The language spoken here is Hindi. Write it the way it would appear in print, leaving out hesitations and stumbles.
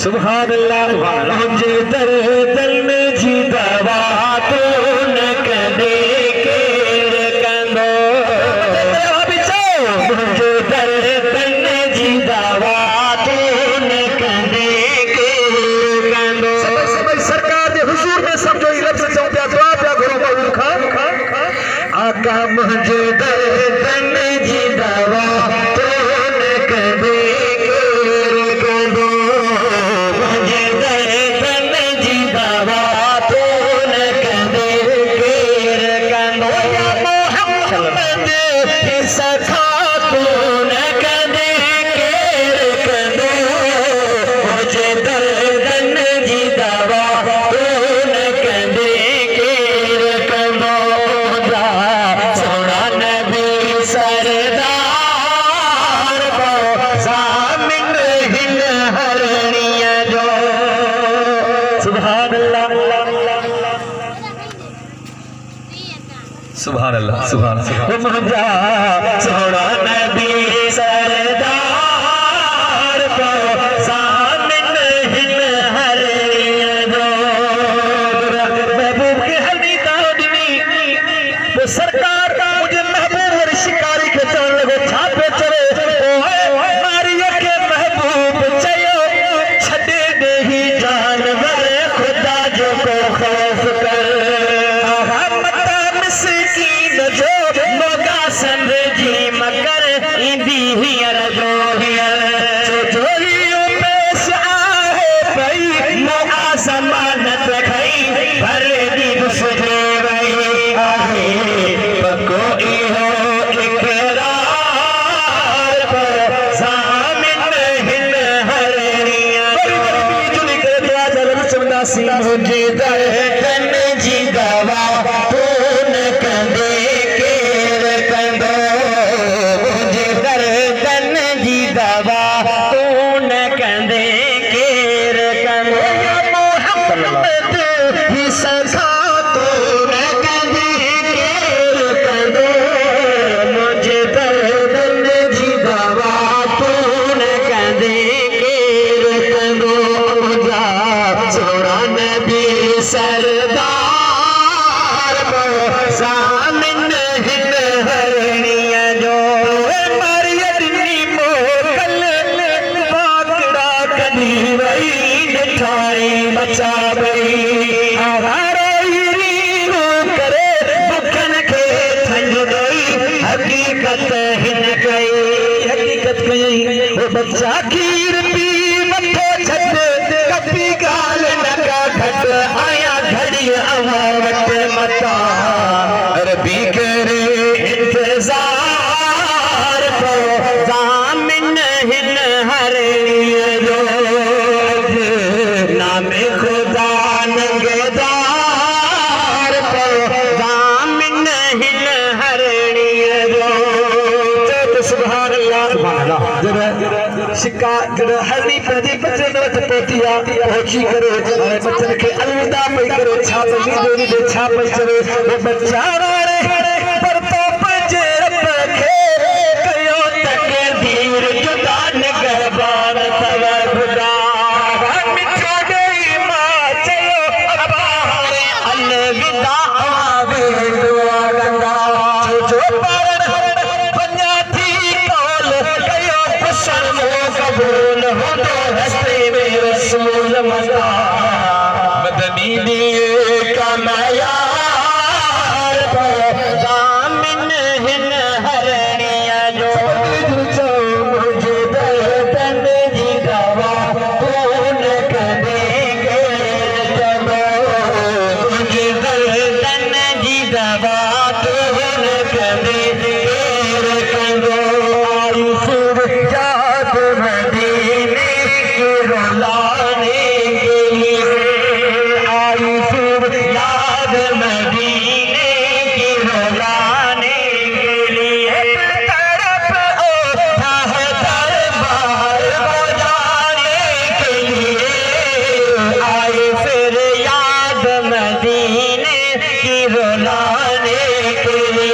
सुभान अल्लाह मुझे दर्दल में जी दवा तो न कदे के कंदो मुझे दर्दल में जी दवा तो न कदे के कंदो सब सरकार के हुजूर में समझो लफ्ज चो पे दुआ पे घरो बाबू खा आका मुझे दर्दल में जी दवा तो न कदे सुभान अल्लाह सुभान अल्लाह सोना नबी सरदार को सामने हिल हर महबूब के हमी दादनी तो सरकार मुझे महबूब और शिकारी के चल लगो छापे चले मारिया के महबूब चयो छड़े दे ही जानवर खुदा जो को खौफ कर जी मकर इंदी हियर जोहियर चोरियों पेश आहे भई मोआ समानत खई भरे दी दुसरे वई आहे पको इहो इकरार पर सामिन हिल हरिया जुली करे दुआ जल चमदासी मुझे दर्दन जी दवा तो न कंदे दवा तू न कंदे केर कंदो मोहम्मद ही सखा तू न कंदे केर कंदो मुझे दर्दन जी दवा तू न कंदे केर कंदो मुझा सोना नबी सरदार सामिन हिल हरनिया जो बचा गई करे बुखन के थंज गई हकीकत हिन गई हकीकत गई वो बच्चा खीर पी मथे छत कपी गाल नका घट आया घड़ी अमावट मता अरबी करे इंतजार को जामिन हिन हरे जो नामे खुदा नंगदार पर जामिन हिल हरनिया जो तो सुभान अल्लाह जरा सिक्का जरा हरनी पदी बचन वत पोतिया पहुंची करे बच्चन के अलविदा पई करे छाप दी दे छाप चले वो बच्चा रे पर तो पजे रब के कयो तक धीर जुदा निगहबान तवर खुदा दिए कमयार जामिन हिन हरणिया जो मुझे दर्दन जी दवा कौन करेंगे जब मुझे दर्दन जी दवा कौन करेंगे करो आई फिर याद मदीने की रुलाने के लिए आई फिर याद मदीने की रुलाने के लिए तरफ उठा है दरबार बजाने के लिए आई फिर याद मदीने की रुलाने के लिए